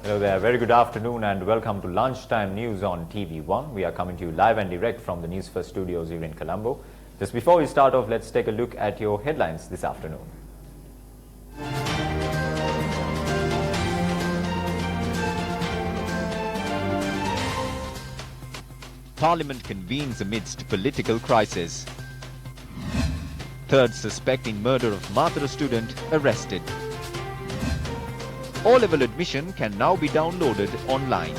Hello there, very good afternoon and welcome to Lunchtime News on TV1. We are coming to you live and direct from the Newsfirst studios here in Colombo. Just before we start off, let's take a look at your headlines this afternoon. Parliament convenes amidst political crisis. Third suspect in murder of Mathura student arrested. O-level admission can now be downloaded online.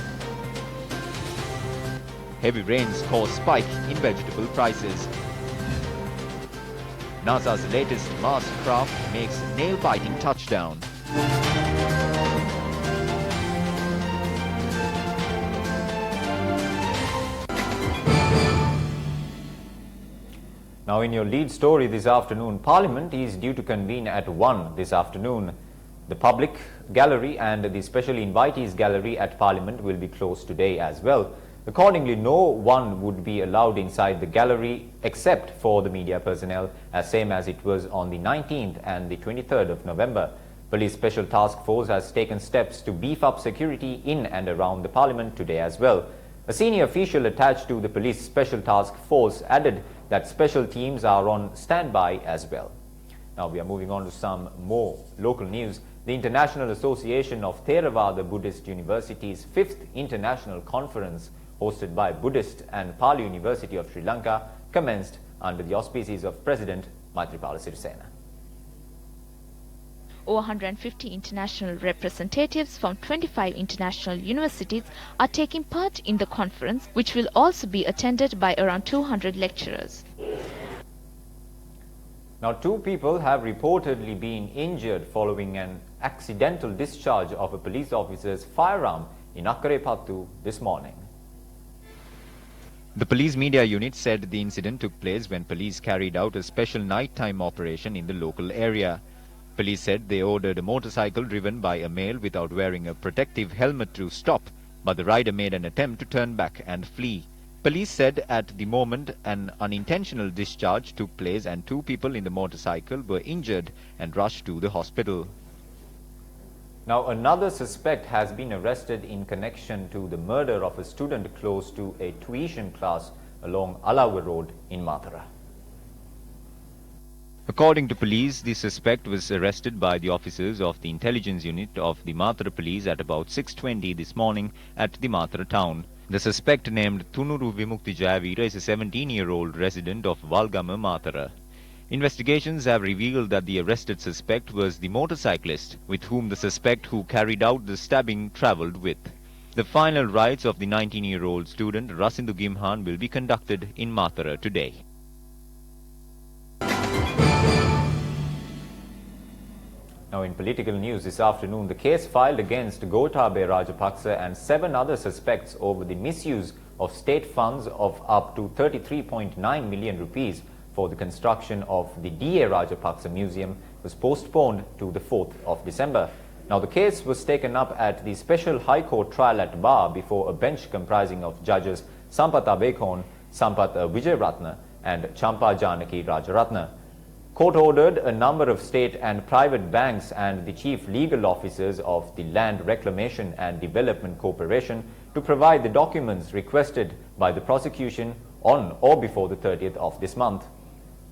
Heavy rains cause spike in vegetable prices. NASA's latest Mars craft makes nail-biting touchdown. Now in your lead story this afternoon, Parliament is due to convene at 1 this afternoon. The public gallery and the special invitees gallery at Parliament will be closed today as well. Accordingly, no one would be allowed inside the gallery except for the media personnel, as same as it was on the 19th and the 23rd of November. Police Special Task Force has taken steps to beef up security in and around the Parliament today as well. A senior official attached to the Police Special Task Force added that special teams are on standby as well. Now we are moving on to some more local news. The International Association of Theravada Buddhist Universities' 5th International Conference, hosted by Buddhist and Pali University of Sri Lanka, commenced under the auspices of President Maithripala Sirisena. Over 150 international representatives from 25 international universities are taking part in the conference, which will also be attended by around 200 lecturers. Now, 2 people have reportedly been injured following an accidental discharge of a police officer's firearm in Akkarepattu this morning. The police media unit said the incident took place when police carried out a special nighttime operation in the local area. Police said they ordered a motorcycle driven by a male without wearing a protective helmet to stop, but the rider made an attempt to turn back and flee. Police said at the moment an unintentional discharge took place and 2 people in the motorcycle were injured and rushed to the hospital. Now, another suspect has been arrested in connection to the murder of a student close to a tuition class along Alawa Road in Mathura. According to police, the suspect was arrested by the officers of the intelligence unit of the Mathura police at about 6:20 this morning at the Mathura town. The suspect, named Tunuru Vimukti Jayavira, is a 17-year-old resident of Walgama, Mathura. Investigations have revealed that the arrested suspect was the motorcyclist with whom the suspect who carried out the stabbing travelled with. The final rites of the 19-year-old student Rasindu Gimhan will be conducted in Mathura today. Now in political news this afternoon, the case filed against Gotabaya Rajapaksa and 7 other suspects over the misuse of state funds of up to 33.9 million rupees for the construction of the D.A. Rajapaksa Museum was postponed to the 4th of December. Now the case was taken up at the Special High Court trial at Bar before a bench comprising of judges Sampath Abekon, Sampath Vijayratna and Champa Janaki Rajaratna. Court ordered a number of state and private banks and the chief legal officers of the Land Reclamation and Development Corporation to provide the documents requested by the prosecution on or before the 30th of this month.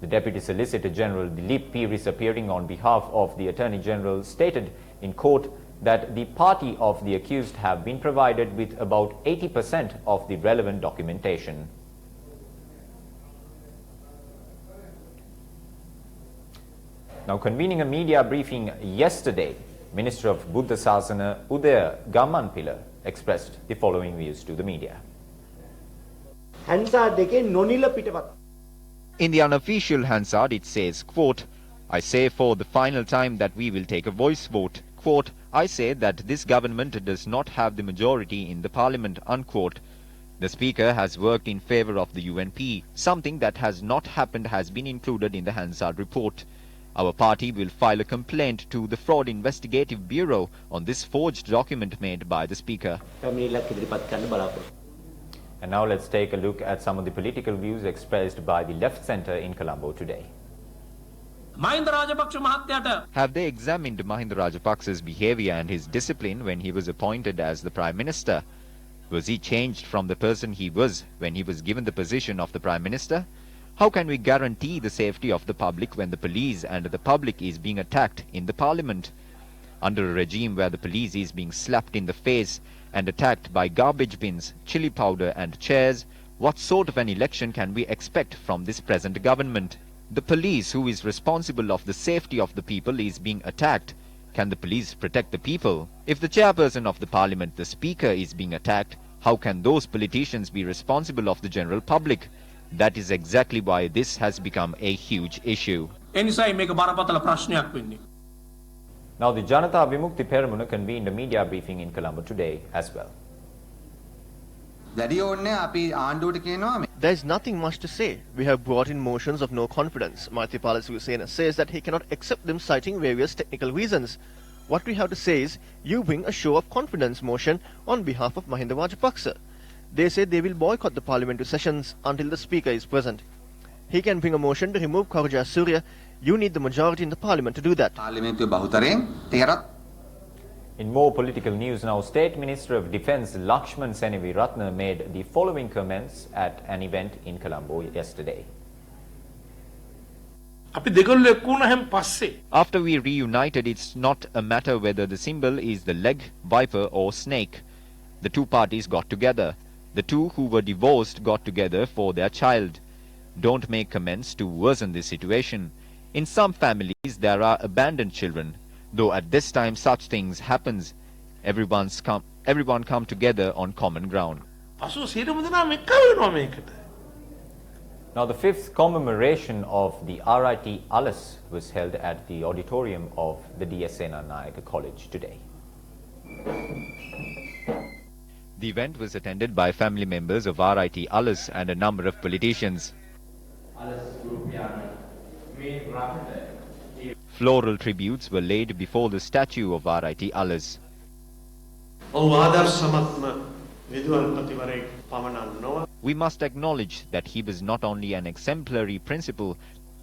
The Deputy Solicitor General Dilip Piris, appearing on behalf of the Attorney General, stated in court that the party of the accused have been provided with about 80% of the relevant documentation. Now, convening a media briefing yesterday, Minister of Buddha Sasana Udaya Gammanpila expressed the following views to the media. In the unofficial Hansard, it says, quote, "I say for the final time that we will take a voice vote. Quote, I say that this government does not have the majority in the parliament." Unquote. The Speaker has worked in favour of the UNP. Something that has not happened has been included in the Hansard report. Our party will file a complaint to the Fraud Investigative Bureau on this forged document made by the Speaker. And now let's take a look at some of the political views expressed by the left centre in Colombo today. Mahinda Rajapaksa මහත්තයාට Have they examined Mahinda Rajapaksa's behavior and his discipline when he was appointed as the Prime Minister? Was he changed from the person he was when he was given the position of the Prime Minister? How can we guarantee the safety of the public when the police and the public is being attacked in the Parliament? Under a regime where the police is being slapped in the face and attacked by garbage bins, chili powder and chairs, what sort of an election can we expect from this present government? The police, who is responsible of the safety of the people, is being attacked. Can the police protect the people? If the chairperson of the parliament, the speaker, is being attacked, how can those politicians be responsible of the general public? That is exactly why this has become a huge issue. එනිසායි මේක බරපතල ප්‍රශ්නයක් වෙන්නේ. Now, the Janata Vimukti Peramuna convened a media briefing in Colombo today as well. There is nothing much to say. We have brought in motions of no confidence. Maithripala Sirisena says that he cannot accept them, citing various technical reasons. What we have to say is, you bring a show of confidence motion on behalf of Mahinda Rajapaksa. They say they will boycott the parliamentary sessions until the speaker is present. He can bring a motion to remove Kharja Surya. You need the majority in the parliament to do that. In more political news now, State Minister of Defence Lakshman Seneviratne made the following comments at an event in Colombo yesterday. After we reunited, it's not a matter whether the symbol is the leg, viper or snake. The two parties got together. The two who were divorced got together for their child. Don't make comments to worsen this situation. In some families there are abandoned children. Though at this time such things happens, everyone come together on common ground. Now, the fifth commemoration of the RIT Alas was held at the auditorium of the DSN Nayaka College today. The event was attended by family members of RIT Alas and a number of politicians. Floral tributes were laid before the statue of RIT Alas. We must acknowledge that he was not only an exemplary principal,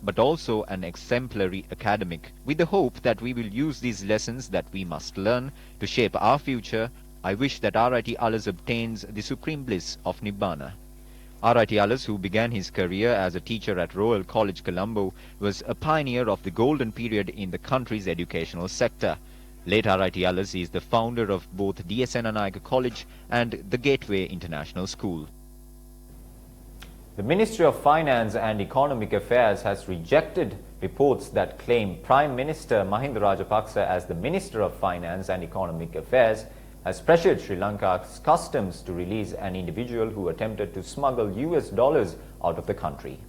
but also an exemplary academic. With the hope that we will use these lessons that we must learn to shape our future, I wish that RIT Alas obtains the supreme bliss of Nibbana. RIT Alas, who began his career as a teacher at Royal College Colombo, was a pioneer of the golden period in the country's educational sector. Late RIT Alas is the founder of both DSN Nayaka College and the Gateway International School. The Ministry of Finance and Economic Affairs has rejected reports that claim Prime Minister Mahinda Rajapaksa, as the Minister of Finance and Economic Affairs, has pressured Sri Lanka's customs to release an individual who attempted to smuggle US dollars out of the country.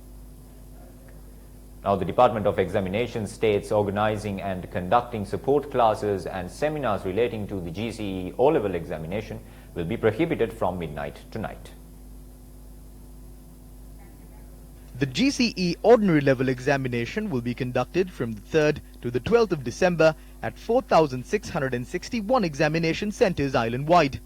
Now, the Department of Examination states organizing and conducting support classes and seminars relating to the GCE O-level examination will be prohibited from midnight tonight. The GCE Ordinary Level Examination will be conducted from the 3rd to the 12th of December at 4,661 examination centres island-wide.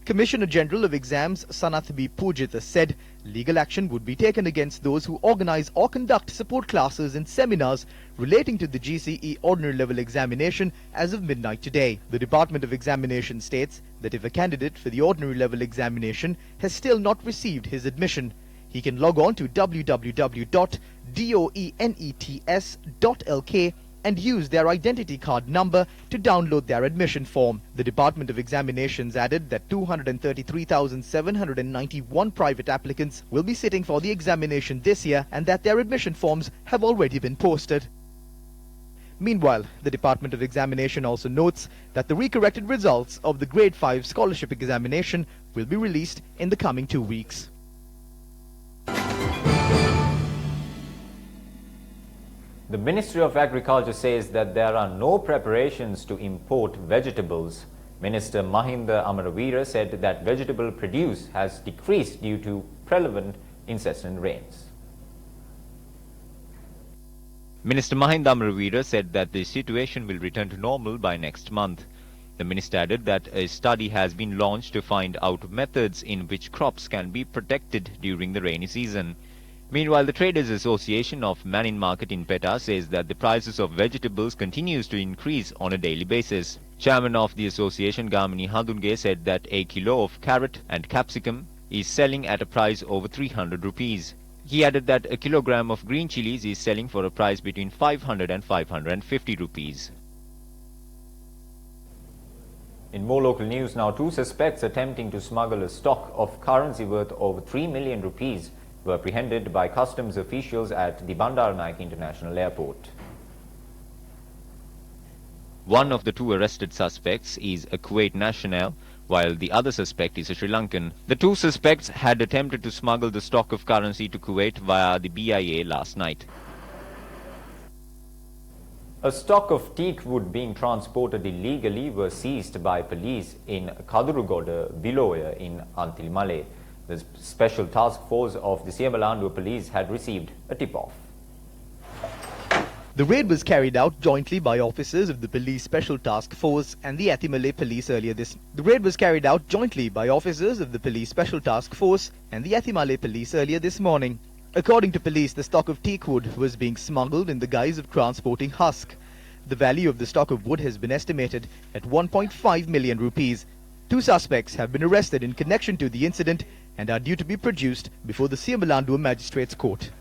Commissioner General of Exams Sanath B. Pujitha said legal action would be taken against those who organise or conduct support classes and seminars relating to the GCE Ordinary Level Examination as of midnight today. The Department of Examination states that if a candidate for the Ordinary Level Examination has still not received his admission, he can log on to www.doenets.lk and use their identity card number to download their admission form. The Department of Examinations added that 233,791 private applicants will be sitting for the examination this year and that their admission forms have already been posted. Meanwhile, the Department of Examination also notes that the recorrected results of the Grade 5 Scholarship Examination will be released in the coming 2 weeks. The Ministry of Agriculture says that there are no preparations to import vegetables. Minister Mahinda Amaravira said that vegetable produce has decreased due to prevalent incessant rains. Minister Mahinda Amaravira said that the situation will return to normal by next month. The minister added that a study has been launched to find out methods in which crops can be protected during the rainy season. Meanwhile, the Traders Association of Manin Market in Peta says that the prices of vegetables continues to increase on a daily basis. Chairman of the association, Gamini Hadunge, said that a kilo of carrot and capsicum is selling at a price over 300 rupees. He added that a kilogram of green chilies is selling for a price between 500 and 550 rupees. In more local news now, 2 suspects attempting to smuggle a stock of currency worth over 3 million rupees were apprehended by customs officials at the Bandar Naik International Airport. One of the 2 arrested suspects is a Kuwait national, while the other suspect is a Sri Lankan. The 2 suspects had attempted to smuggle the stock of currency to Kuwait via the BIA last night. A stock of teak wood being transported illegally was seized by police in Kadurugoda, Biloya in Antilmale. The Special Task Force of the Siemalandu Police had received a tip-off. The raid was carried out jointly by officers of the Police Special Task Force and the Athimale Police earlier this morning. According to police, the stock of teak wood was being smuggled in the guise of transporting husk. The value of the stock of wood has been estimated at 1.5 million rupees. 2 suspects have been arrested in connection to the incident and are due to be produced before the Siemalandu Magistrates Court.